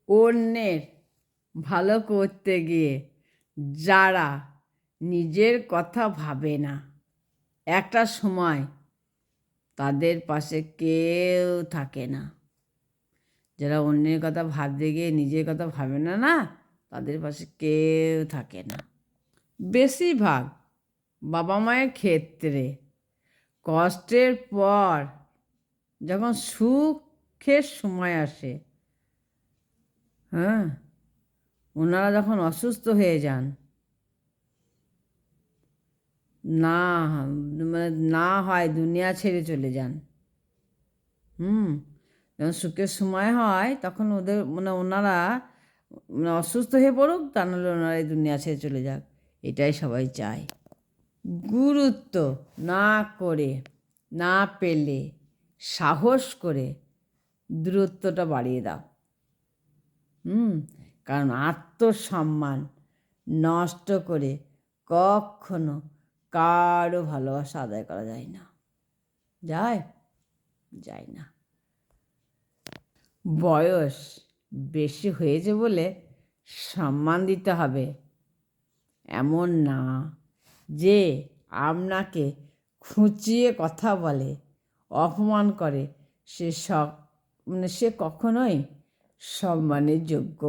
অন্যের ভালো করতে গিয়ে যারা নিজের কথা ভাবে না, একটা সময় তাদের পাশে কেউ থাকে না। যারা অন্যের কথা ভাবতে গিয়ে নিজের কথা ভাবে না, না তাদের পাশে কেউ থাকে না। বেশিরভাগ বাবা মায়ের ক্ষেত্রে কষ্টের পর যখন সুখের সময় আসে, হ্যাঁ, ওনারা যখন অসুস্থ হয়ে যান, না মানে না হয় দুনিয়া ছেড়ে চলে যান, যখন সুখের সময় হয় তখন ওদের ওনারা অসুস্থ হয়ে পড়ুক, তা নাহলে ওনারা এই দুনিয়া ছেড়ে চলে যাক, এটাই সবাই চায়। গুরুত্ব না করে, না পেলে সাহস করে দূরত্বটা বাড়িয়ে দাও। কারণ আত্মসম্মান নষ্ট করে কখনো কারও ভালোবাসা আদায় করা যায় না, যায় না। বয়স বেশি হয়েছে বলে সম্মান দিতে হবে এমন না যে আপনাকে খুঁচিয়ে কথা বলে, অপমান করে, সে কখনোই সম্মানের যোগ্য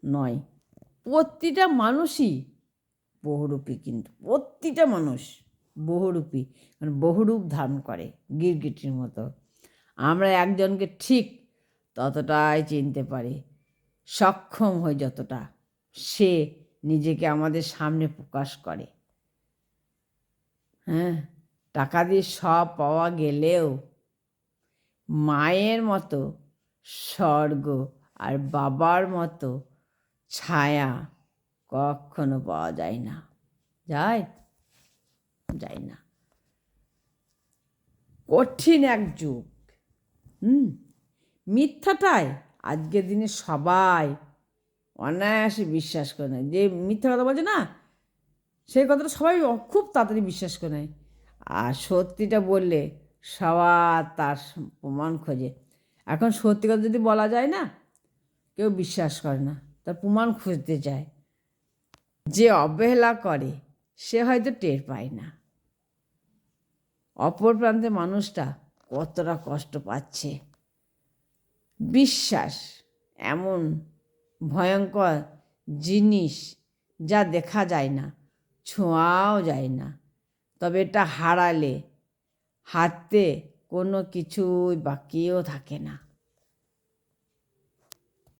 নয়। প্রতিটা মানুষই বহুরূপী, কিন্তু প্রতিটা মানুষ বহুরূপী, মানে বহুরূপ ধারণ করে গিরগিটির মতো। আমরা একজনকে ঠিক ততটাই চিনতে পারি, সক্ষম হই যতটা সে নিজেকে আমাদের সামনে প্রকাশ করে। টাকা দিয়ে সব পাওয়া গেলেও মায়ের মতো স্বর্গ আর বাবার মতো ছায়া কখনো পাওয়া যায় না, যায় না। কঠিন এক যুগ, মিথ্যাটায় আজকের দিনে সবাই অনায়াসে বিশ্বাস করে নেয়। যে মিথ্যা কথা বলছে না, সেই কথাটা সবাই খুব তাড়াতাড়ি বিশ্বাস করে নেয়, আর সত্যিটা বললে সবার তার প্রমাণ খোঁজে। এখন সত্যি কথা যদি বলা যায় না, কেউ বিশ্বাস করে না, তার প্রমাণ খুঁজতে চায়। যে অবহেলা করে সে হয়তো টের পায় না অপর প্রান্তে মানুষটা কতটা কষ্ট পাচ্ছে। বিশ্বাস এমন ভয়ঙ্কর জিনিস যা দেখা যায় না, ছোঁয়াও যায় না, তবে এটা হারালে হাতে কোনো কিছুই বাকিও থাকে না।